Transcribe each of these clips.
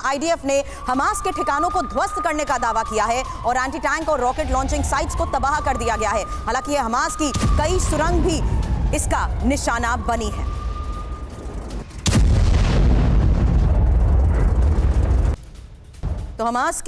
IDF ने Hamas के ठिकानों को ध्वस्त करने का दावा किया है और एंटी टैंक और रॉकेट लॉन्चिंग साइट्स को तबाह कर दिया गया है। हालांकि ये हमास की कई सुरंग भी इसका निशाना बनी है। तो हमास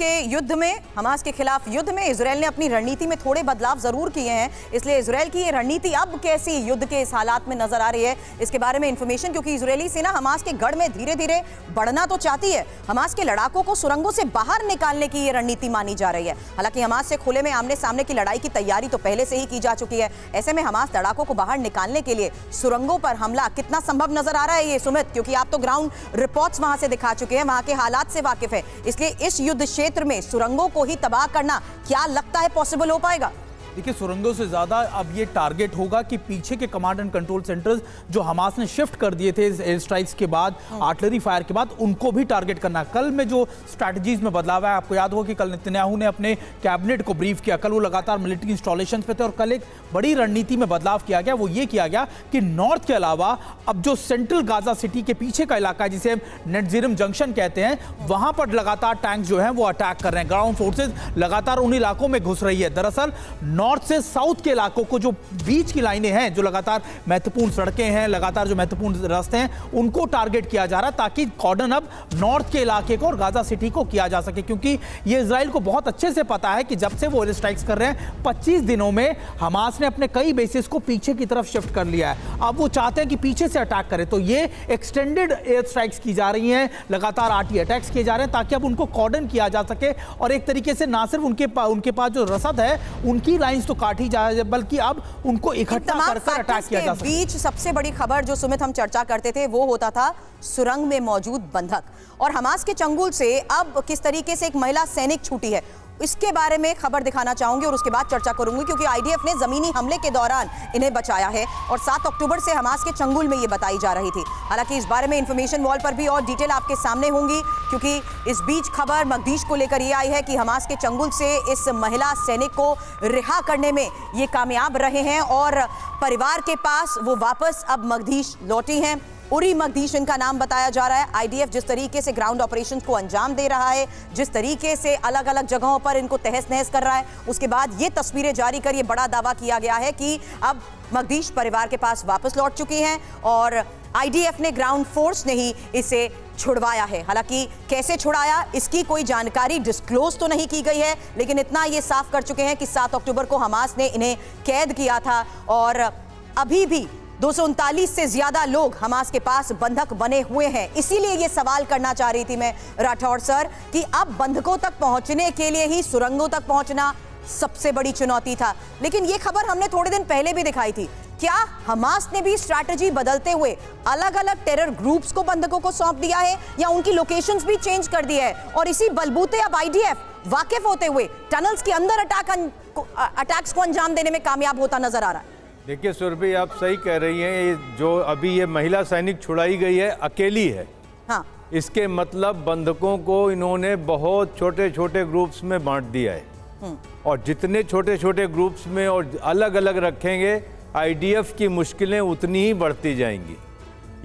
के खिलाफ युद्ध में इजरायल ने अपनी रणनीति में थोड़े बदलाव जरूर किए हैं, इसलिए इजरायल की ये रणनीति अब कैसी युद्ध के इस हालात में नजर आ रही है, इसके बारे में इंफॉर्मेशन, क्योंकि इजरायली सेना हमास के गढ़ में धीरे धीरे बढ़ना तो चाहती है। हमास के लड़ाकों को सुरंगों से बाहर निकालने की ये रणनीति मानी जा रही है। हालांकि हमास से खुले में आमने सामने की लड़ाई की तैयारी तो पहले से ही की जा चुकी है। ऐसे में हमास लड़ाकों को बाहर निकालने के लिए सुरंगों पर हमला कितना संभव नजर आ रहा है ये सुमित, क्योंकि आप तो ग्राउंड रिपोर्ट्स वहां से दिखा चुके हैं, वहां के हालात से वाकिफ है, इसलिए इस युद्ध क्षेत्र में सुरंगों को ही तबाह करना क्या लगता है पॉसिबल हो पाएगा? देखिए, सुरंगों से ज्यादा अब ये टारगेट होगा कि पीछे के कमांड एंड कंट्रोल सेंटर्स जो हमास ने शिफ्ट कर दिए थे एयर स्ट्राइक्स के बाद, आर्टिलरी फायर के बाद, उनको भी टारगेट करना। कल में जो स्ट्रैटेजीज में बदलाव है, आपको याद होगा कि कल नेतन्याहू ने अपने कैबिनेट को ब्रीफ किया। कल वो लगातार मिलिट्री इंस्टॉलेशन पे थे और कल एक बड़ी रणनीति में बदलाव किया गया। वो ये किया गया कि नॉर्थ के अलावा अब जो सेंट्रल गाजा सिटी के पीछे का इलाका है, जिसे नेटजीरम जंक्शन कहते हैं, वहां पर लगातार टैंक जो है वो अटैक कर रहे हैं। ग्राउंड फोर्सेज लगातार उन इलाकों में घुस रही है। दरअसल नॉर्थ से साउथ के इलाकों को, जो बीच की लाइनें हैं, जो लगातार महत्वपूर्ण सड़कें हैं, लगातार जो महत्वपूर्ण रास्ते हैं, उनको टारगेट किया जा रहा है, ताकि कॉर्डन अब नॉर्थ के इलाके को और गाजा सिटी को किया जा सके। क्योंकि ये इजराइल को बहुत अच्छे से पता है कि जब से वो एयर स्ट्राइक्स कर रहे हैं, 25 दिनों में हमास ने अपने कई बेसिस को पीछे की तरफ शिफ्ट कर लिया है। अब वो चाहते हैं कि पीछे से अटैक करें, तो ये एक्सटेंडेड एयर स्ट्राइक्स की जा रही हैं, लगातार आरटी अटैक्स किए जा रहे हैं, ताकि अब उनको कॉर्डन किया जा सके और एक तरीके से ना सिर्फ उनके पास जो रसद है उनकी लाइंस तो काटी जाए, बल्कि अब उनको इकट्ठा कर अटैक किया जा सके। बीच सबसे बड़ी खबर जो सुमित हम चर्चा करते थे वो होता था सुरंग में मौजूद बंधक, और हमास के चंगुल से अब किस तरीके से एक महिला सैनिक छूटी है, इसके बारे में खबर दिखाना चाहूंगी और उसके बाद चर्चा करूंगी, क्योंकि आईडीएफ ने जमीनी हमले के दौरान इन्हें बचाया है और 7 अक्टूबर से हमास के चंगुल में ये बताई जा रही थी। हालांकि इस बारे में इंफॉर्मेशन वॉल पर भी और डिटेल आपके सामने होंगी, क्योंकि इस बीच खबर मगदीश को लेकर ये आई है कि हमास के चंगुल से इस महिला सैनिक को रिहा करने में ये कामयाब रहे हैं और परिवार के पास वो वापस अब मगदीश लौटी हैं। उरी मगदीश इनका नाम बताया जा रहा है। आईडीएफ जिस तरीके से ग्राउंड ऑपरेशंस को अंजाम दे रहा है, जिस तरीके से अलग अलग जगहों पर इनको तहस नहस कर रहा है, उसके बाद ये तस्वीरें जारी कर ये बड़ा दावा किया गया है कि अब मगदीश परिवार के पास वापस लौट चुकी हैं और आईडीएफ ने, ग्राउंड फोर्स ने ही इसे छुड़वाया है। हालांकि कैसे छुड़ाया इसकी कोई जानकारी डिस्क्लोज तो नहीं की गई है, लेकिन इतना ये साफ कर चुके हैं कि 7 अक्टूबर को हमास ने इन्हें कैद किया था और अभी भी 239 से ज्यादा लोग हमास के पास बंधक बने हुए हैं। इसीलिए ये सवाल करना चाह रही थी मैं राठौड़ सर कि अब बंधकों तक पहुंचने के लिए ही सुरंगों तक पहुंचना सबसे बड़ी चुनौती था, लेकिन ये खबर हमने थोड़े दिन पहले भी दिखाई थी। क्या हमास ने भी स्ट्रैटेजी बदलते हुए अलग अलग टेरर ग्रुप्स को बंधकों को सौंप दिया है या उनकी लोकेशंस भी चेंज कर दी है और इसी बलबूते अब आईडीएफ वाकिफ होते हुए टनल्स के अंदर अटैक्स को अंजाम देने में कामयाब होता नजर आ रहा है? देखिए सुरभि, आप सही कह रही हैं, जो अभी ये महिला सैनिक छुड़ाई गई है अकेली है। हाँ। इसके मतलब बंधकों को इन्होंने बहुत छोटे छोटे ग्रुप्स में बांट दिया है और जितने छोटे छोटे ग्रुप्स में और अलग अलग रखेंगे, आईडीएफ की मुश्किलें उतनी ही बढ़ती जाएंगी।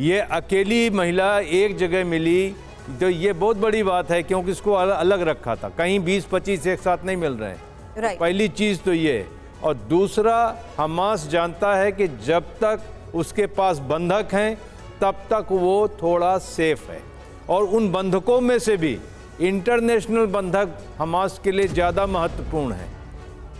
ये अकेली महिला एक जगह मिली तो ये बहुत बड़ी बात है, क्योंकि इसको अलग रखा था, कहीं 20-25 एक साथ नहीं मिल रहे हैं। तो पहली चीज़ तो ये, और दूसरा, हमास जानता है कि जब तक उसके पास बंधक हैं तब तक वो थोड़ा सेफ है, और उन बंधकों में से भी इंटरनेशनल बंधक हमास के लिए ज़्यादा महत्वपूर्ण है।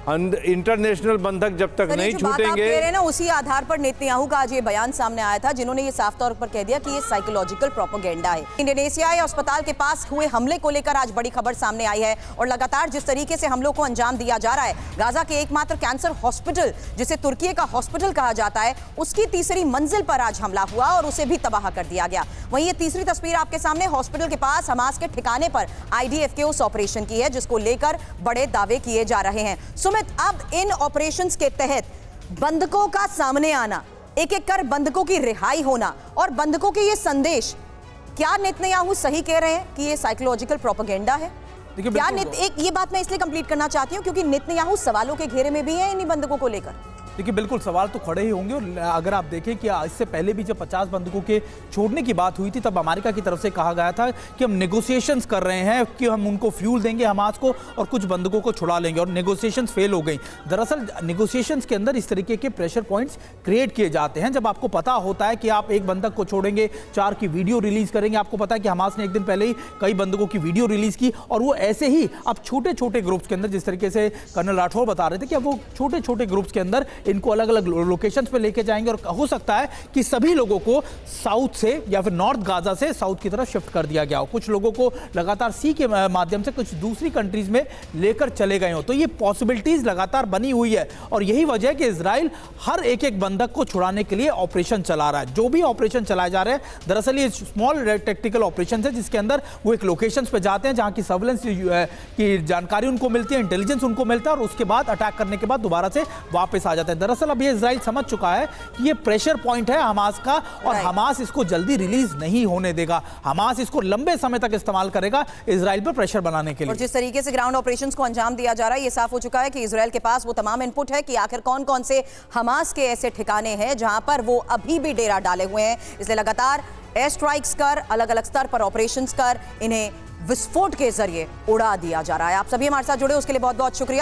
इंटरनेशनल बंधक जब तक नहीं छूटेंगे ना, उसी आधार पर नेतन्याहू का आज ये बयान सामने आया था, जिन्होंने ये साफ तौर पर कह दिया कि ये साइकोलॉजिकल प्रोपेगेंडा है। इंडोनेशियाई अस्पताल के पास हुए हमले को लेकर आज बड़ी खबर सामने आई है और लगातार जिस तरीके से हमलों को अंजाम दिया जा रहा है, गाजा के एकमात्र कैंसर हॉस्पिटल, जिसे तुर्की का हॉस्पिटल कहा जाता है, उसकी तीसरी मंजिल पर आज हमला हुआ और उसे भी तबाह कर दिया गया। वहीं ये तीसरी तस्वीर आपके सामने हॉस्पिटल के पास हमास के ठिकाने पर आईडीएफ के उस ऑपरेशन की है, जिसको लेकर बड़े दावे किए जा रहे हैं। अब इन ऑपरेशंस के तहत बंधकों का सामने आना, एक एक कर बंधकों की रिहाई होना और बंधकों के ये संदेश, क्या नेतन्याहू सही कह रहे हैं कि ये साइकोलॉजिकल प्रोपेगेंडा है? क्या एक ये बात मैं इसलिए कंप्लीट करना चाहती हूं क्योंकि नेतन्याहू सवालों के घेरे में भी है इन्हीं बंधकों को लेकर। देखिए बिल्कुल सवाल तो खड़े ही होंगे। और अगर आप देखें कि इससे पहले भी जब 50 बंदूकों के छोड़ने की बात हुई थी, तब अमेरिका की तरफ से कहा गया था कि हम नेगोशिएशंस कर रहे हैं कि हम उनको फ्यूल देंगे हमास को और कुछ बंदूकों को छुड़ा लेंगे, और नेगोशिएशंस फेल हो गई। दरअसल नेगोशिएशंस के अंदर इस तरीके के प्रेशर पॉइंट्स क्रिएट किए जाते हैं जब आपको पता होता है कि आप एक बंदक को छोड़ेंगे, 4 की वीडियो रिलीज करेंगे। आपको पता है कि हमास ने एक दिन पहले ही कई बंदूकों की वीडियो रिलीज की, और वो ऐसे ही अब छोटे छोटे ग्रुप्स के अंदर, जिस तरीके से कर्नल राठौर बता रहे थे कि अब वो छोटे छोटे ग्रुप्स के अंदर इनको अलग अलग लोकेशंस पे लेके जाएंगे, और हो सकता है कि सभी लोगों को साउथ से या फिर नॉर्थ गाजा से साउथ की तरफ शिफ्ट कर दिया गया हो। कुछ लोगों को लगातार सी के माध्यम से कुछ दूसरी कंट्रीज में लेकर चले गए हो। तो ये पॉसिबिलिटीज लगातार बनी हुई है, और यही वजह है कि इजराइल हर एक एक बंधक को छुड़ाने के लिए ऑपरेशन चला रहा है। जो भी ऑपरेशन चलाए जा रहे हैं, दरअसल ये स्मॉल टेक्टिकल ऑपरेशन है, जिसके अंदर वो एक लोकेशंस पे जाते हैं जहां की सर्विलेंस की जानकारी उनको मिलती है, इंटेलिजेंस उनको मिलता है, और उसके बाद अटैक करने के बाद दोबारा से वापस आ जाते हैं। दरअसल अब ये इजराइल समझ चुका है कि ये प्रेशर पॉइंट है हमास का, और हमास इसको जल्दी रिलीज नहीं होने देगा। हमास इसको लंबे समय तक इस्तेमाल करेगा इजराइल पर प्रेशर बनाने के लिए। और जिस तरीके से ग्राउंड ऑपरेशंस को अंजाम दिया जा रहा है, ये साफ हो चुका है कि इजराइल के पास वो तमाम इनपुट है कि आखिर कौन कौन से हमास के ऐसे ठिकाने हैं जहां पर वो अभी भी डेरा डाले हुए हैं। इसलिए लगातार एयर स्ट्राइक्स कर, अलग अलग स्तर पर ऑपरेशंस कर, इन्हें विस्फोट के जरिए उड़ा दिया जा रहा है। आप सभी हमारे साथ जुड़े उसके लिए बहुत बहुत शुक्रिया।